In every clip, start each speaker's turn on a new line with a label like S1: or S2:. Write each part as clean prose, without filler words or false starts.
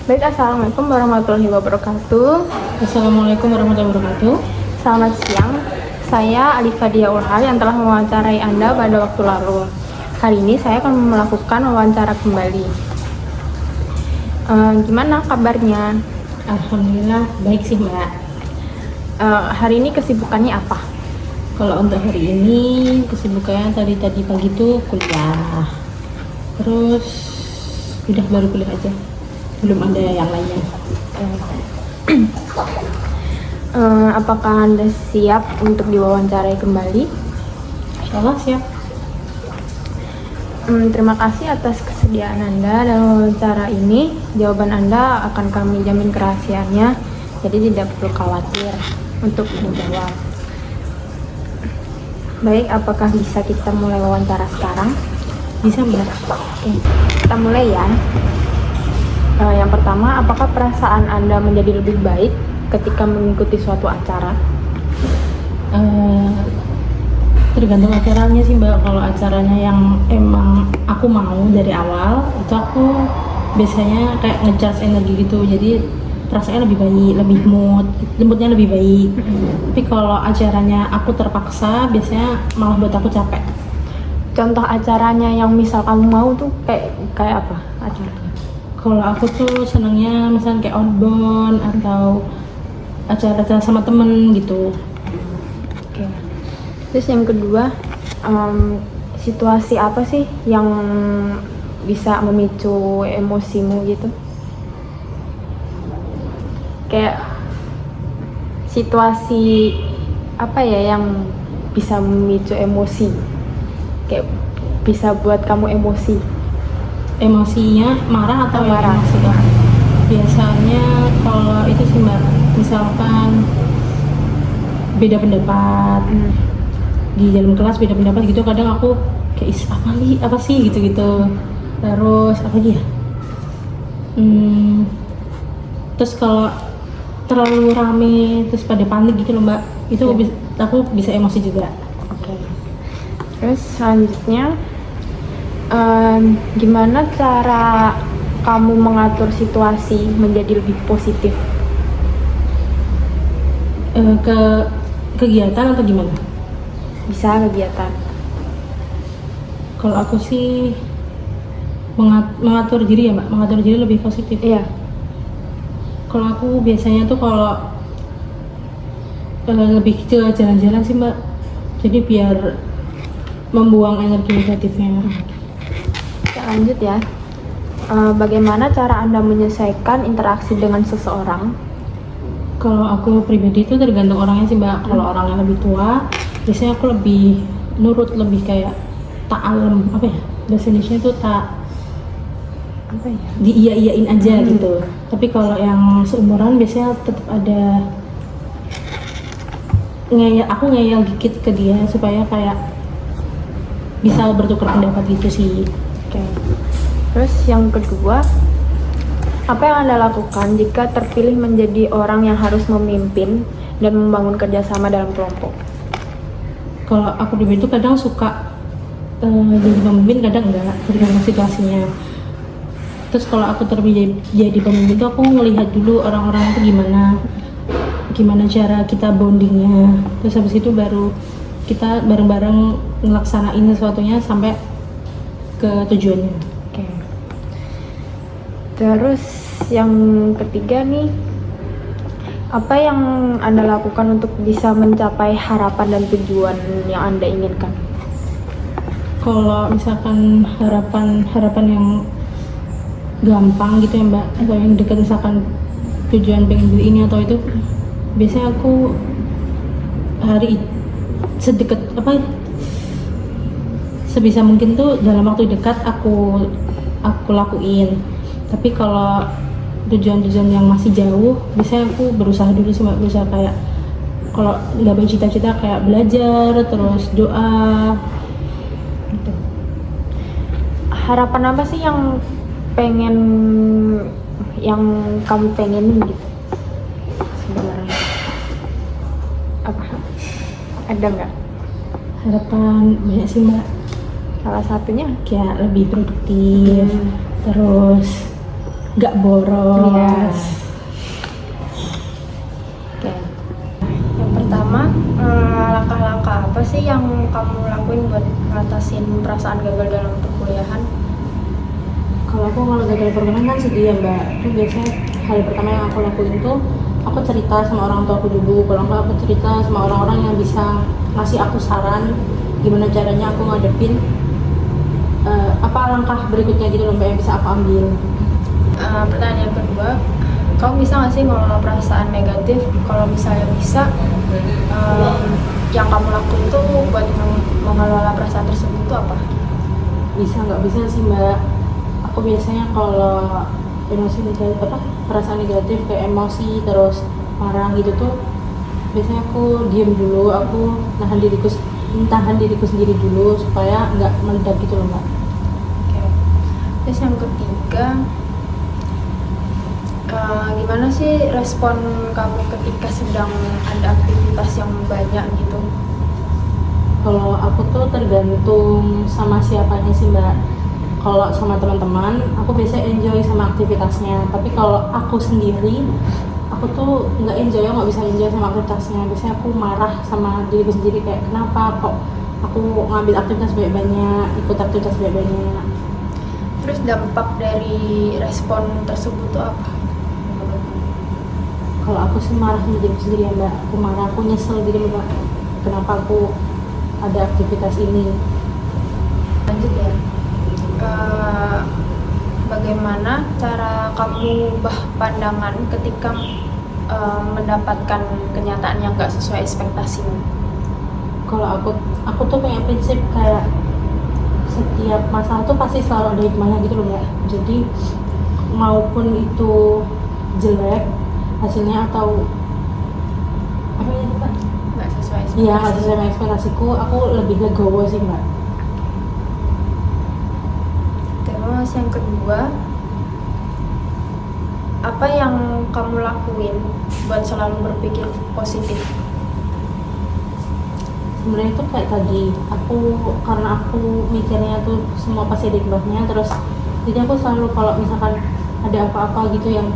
S1: Baik, Assalamualaikum warahmatullahi wabarakatuh.
S2: Assalamualaikum warahmatullahi wabarakatuh.
S1: Selamat siang, saya Alifa Dia Ulhal yang telah mewawancarai Anda pada waktu lalu. Kali ini saya akan melakukan wawancara kembali. Gimana kabarnya?
S2: Alhamdulillah baik sih Mbak.
S1: Hari ini kesibukannya apa?
S2: Kalau untuk hari ini kesibukannya tadi pagi tuh kuliah. Terus udah baru kuliah aja. Belum ada yang lainnya.
S1: Apakah Anda siap untuk diwawancarai kembali?
S2: Insyaallah siap.
S1: Terima kasih atas kesediaan Anda dalam wawancara ini. Jawaban Anda akan kami jamin kerahasiaannya, jadi tidak perlu khawatir untuk menjawab. Baik, apakah bisa kita mulai wawancara sekarang?
S2: Bisa Mbak?
S1: Oke, kita mulai ya. Yang pertama, apakah perasaan Anda menjadi lebih baik ketika mengikuti suatu acara?
S2: Tergantung acaranya sih Mbak. Kalau acaranya yang emang aku mau dari awal, itu aku biasanya kayak ngecharge energi gitu. Jadi perasaannya lebih baik, lebih moodnya lebih baik. Tapi kalau acaranya aku terpaksa, biasanya malah buat aku capek.
S1: Contoh acaranya yang misal kamu mau tuh kayak apa acaranya?
S2: Kalau aku tuh senangnya misalnya kayak outbound atau acara-acara sama temen gitu.
S1: Oke. Terus yang kedua, situasi apa sih yang bisa memicu emosimu gitu? Kayak situasi apa ya yang bisa memicu emosi? Kayak bisa buat kamu emosi?
S2: Emosinya marah atau
S1: Marah.
S2: emosi kan? Biasanya kalau itu sih Mbak, misalkan beda pendapat di dalam kelas, beda pendapat gitu, kadang aku kayak apa sih gitu-gitu. Terus apa lagi ya? Terus kalau terlalu rame terus pada panik gitu loh Mbak, itu aku bisa emosi juga.
S1: Oke. Terus selanjutnya, gimana cara kamu mengatur situasi menjadi lebih positif?
S2: Ke kegiatan atau gimana?
S1: Bisa kegiatan.
S2: Kalau aku sih mengatur diri ya Mbak, mengatur diri lebih positif.
S1: Iya.
S2: Kalau aku biasanya tuh kalau lebih ke jalan-jalan sih Mbak, jadi biar membuang energi negatifnya.
S1: Kita lanjut ya. Bagaimana cara Anda menyelesaikan interaksi dengan seseorang?
S2: Kalau aku pribadi itu tergantung orangnya sih Mbak. Kalau orangnya lebih tua, biasanya aku lebih nurut, lebih kayak ta'alem, apa ya? Bahasa Indonesia itu diiyain aja gitu. Tapi kalau yang seumuran biasanya tetap ada aku ngeyel dikit ke dia supaya kayak bisa bertukar pendapat gitu sih.
S1: Oke. Terus yang kedua, apa yang Anda lakukan jika terpilih menjadi orang yang harus memimpin dan membangun kerjasama dalam kelompok?
S2: Kalau aku pribadi itu kadang suka jadi pemimpin, kadang enggak, tergantung situasinya. Terus kalau aku terpilih jadi pemimpin itu aku ngelihat dulu orang-orang itu gimana cara kita bondingnya. Terus habis itu baru kita bareng-bareng ngelaksanain sesuatunya sampai ke tujuannya.
S1: Oke. Terus yang ketiga nih, apa yang Anda lakukan untuk bisa mencapai harapan dan tujuan yang Anda inginkan?
S2: Kalau misalkan harapan yang gampang gitu ya Mbak, atau yang dekat, misalkan tujuan pengen beli ini atau itu, biasanya aku sebisa mungkin tuh dalam waktu dekat aku lakuin. Tapi kalau tujuan-tujuan yang masih jauh, biasanya aku berusaha dulu sih Mbak, berusaha kayak kalau nggak bercita-cita kayak belajar terus doa gitu.
S1: Harapan apa sih yang kamu pengenin gitu sebenarnya? Apa? Ada nggak?
S2: Harapan banyak sih Mbak.
S1: Salah satunya
S2: Kayak lebih produktif, terus nggak boros.
S1: Iya. Oke. Yang pertama, langkah-langkah apa sih yang kamu lakuin buat ngatasin perasaan gagal dalam perkuliahan?
S2: Kalau gagal perkuliahan kan sedih ya mbak. Itu biasanya hal pertama yang aku lakuin tuh aku cerita sama orang tua aku dulu. Kalau nggak aku cerita sama orang-orang yang bisa ngasih aku saran gimana caranya aku ngadepin apa langkah berikutnya gitu loh mbak yang bisa aku ambil.
S1: Pertanyaan yang kedua, kamu bisa nggak sih ngelola perasaan negatif? Kalau misalnya bisa, yang kamu lakuin tuh buat mengelola perasaan tersebut tuh apa?
S2: Bisa nggak bisa sih mbak. Aku biasanya kalau emosi negatif perasaan negatif kayak emosi terus marah gitu tuh biasanya aku diem dulu, aku tahan diriku sendiri dulu supaya nggak meledak gitu loh mbak.
S1: Oke. Terus yang ketiga, gimana sih respon kamu ketika sedang ada aktivitas yang banyak gitu?
S2: Kalau aku tuh tergantung sama siapanya sih mbak. Kalau sama teman-teman aku biasanya enjoy sama aktivitasnya, tapi kalau aku sendiri aku tuh nggak bisa enjoy sama aktivitasnya. Biasanya aku marah sama diriku sendiri kayak kenapa kok aku ngambil aktivitas banyak, ikut aktivitas banyak.
S1: Terus dampak dari respon tersebut tuh apa?
S2: Kalau aku sih marah sama diriku sendiri ya mbak. Aku marah, aku nyesel gitu mbak, kenapa aku ada aktivitas ini.
S1: Lanjut ya. Bagaimana cara kamu ubah pandangan ketika mendapatkan kenyataan yang gak sesuai ekspektasimu?
S2: Kalau aku tuh punya prinsip kayak setiap masalah tuh pasti selalu ada hikmahnya gitu loh mbak. Jadi maupun itu jelek hasilnya atau apa ya mbak?
S1: Gak sesuai ekspektasi.
S2: Iya nggak sesuai dengan ekspektasiku, aku lebih legowo sih mbak.
S1: Terus yang kedua, apa yang kamu lakuin buat selalu berpikir positif?
S2: Sebenarnya itu kayak tadi karena aku mikirnya tuh semua pasti ada hikmahnya, terus jadi aku selalu kalau misalkan ada apa-apa gitu yang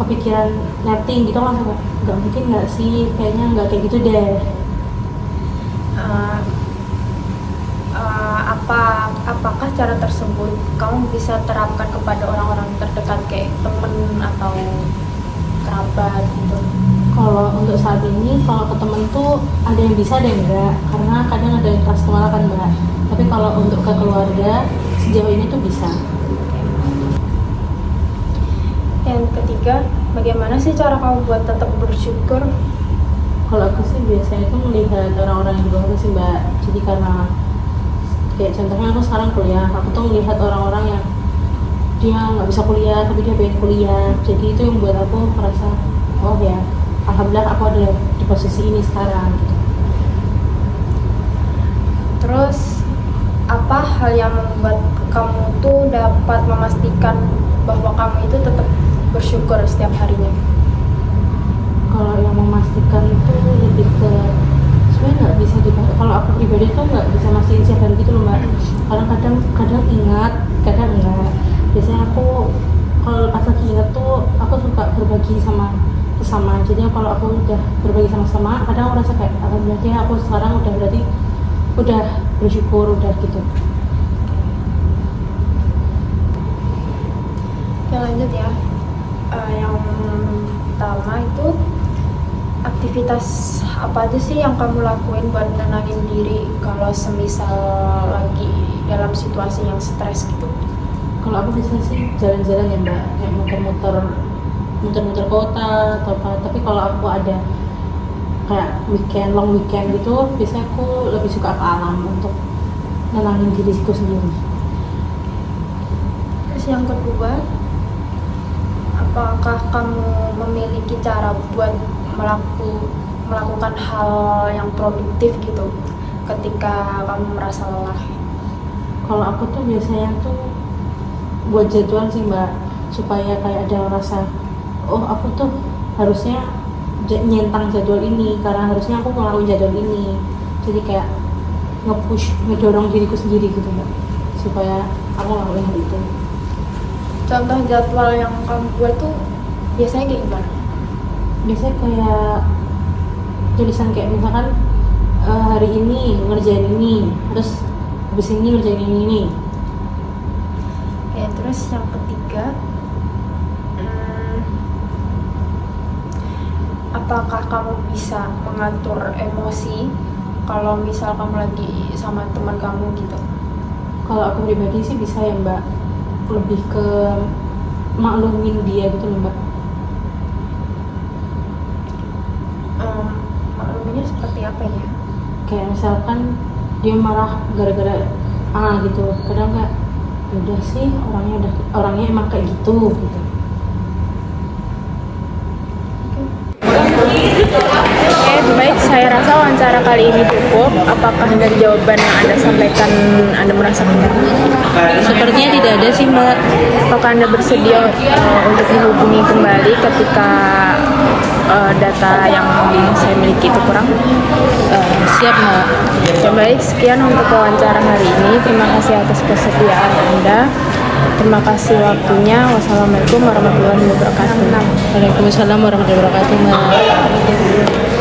S2: kepikiran netting gitu langsung nggak mungkin nggak sih, kayaknya nggak kayak gitu deh.
S1: Apakah cara tersebut kamu bisa terapkan kepada orang-orang terdekat kayak temen atau kerabat gitu?
S2: Kalau untuk saat ini, kalau ke temen tuh ada yang bisa ada yang enggak, karena kadang ada yang keras kepala kan mbak. Tapi kalau untuk ke keluarga, sejauh ini tuh bisa.
S1: Yang ketiga, bagaimana sih cara kamu buat tetap bersyukur?
S2: Kalau aku sih biasanya tuh melihat orang-orang yang di bawah sih mbak. Jadi karena kayak contohnya aku sekarang kuliah, aku tuh melihat orang-orang yang dia nggak bisa kuliah tapi dia pengen kuliah. Jadi itu yang buat aku merasa oh ya alhamdulillah aku ada di posisi ini sekarang gitu.
S1: Terus apa hal yang membuat kamu tuh dapat memastikan bahwa kamu itu tetap bersyukur setiap harinya?
S2: Kalau yang memastikan itu lebih ke sebenarnya nggak bisa kalau aku pribadi tuh nggak bisa mastiin setiap hari gitu loh mbak. Karena kadang ingat, kadang enggak. Biasanya aku kalau pas lagi ingat tuh aku suka berbagi sama sesama. Jadi kalau aku udah berbagi sama sesama, kadang aku rasa kayak alhamdulillah aku sekarang udah berarti udah bersyukur udah gitu.
S1: Oke, lanjut ya. Yang pertama itu aktivitas apa aja sih yang kamu lakuin buat nenangin diri kalau semisal lagi dalam situasi yang stres gitu?
S2: Kalau aku bisa sih jalan-jalan ya mbak, kayak muter-muter kota atau apa. Tapi kalau aku ada kayak long weekend gitu, biasanya aku lebih suka ke alam untuk nenangin diriku sendiri.
S1: Terus yang kedua, apakah kamu memiliki cara buat melakukan hal yang produktif gitu ketika kamu merasa lelah?
S2: Kalau aku tuh biasanya tuh buat jadwal sih mbak, supaya kayak ada rasa oh aku tuh harusnya nyentang jadwal ini karena harusnya aku ngelakuin jadwal ini. Jadi kayak ngedorong diriku sendiri gitu mbak, supaya aku ngelakuin hal itu.
S1: Contoh jadwal yang kamu buat tuh biasanya kayak gimana?
S2: Biasanya kayak tulisan kayak misalkan hari ini ngerjain ini, terus habis ini ngerjain ini.
S1: Ya, terus yang ketiga, apakah kamu bisa mengatur emosi kalau misal kamu lagi sama teman kamu gitu?
S2: Kalau aku pribadi sih bisa ya Mbak, lebih ke maklumin dia gitu loh Mbak.
S1: Makluminnya seperti apa ya?
S2: Kayak misalkan dia marah gara-gara gitu, kadang kayak udah sih orangnya emang kayak gitu.
S1: Oke, baik. Saya rasa wawancara kali ini cukup. Apakah dari jawaban yang Anda sampaikan Anda merasa benar?
S2: Sepertinya tidak ada sih Mbak.
S1: Apakah Anda bersedia untuk dihubungi kembali ketika data yang saya miliki itu kurang?
S2: Siap Mbak.
S1: Oke, baik. Sekian untuk wawancara hari ini. Terima kasih atas kesetiaan Anda. Terima kasih waktunya. Wassalamualaikum warahmatullahi wabarakatuh.
S2: Waalaikumsalam warahmatullahi wabarakatuh Mbak.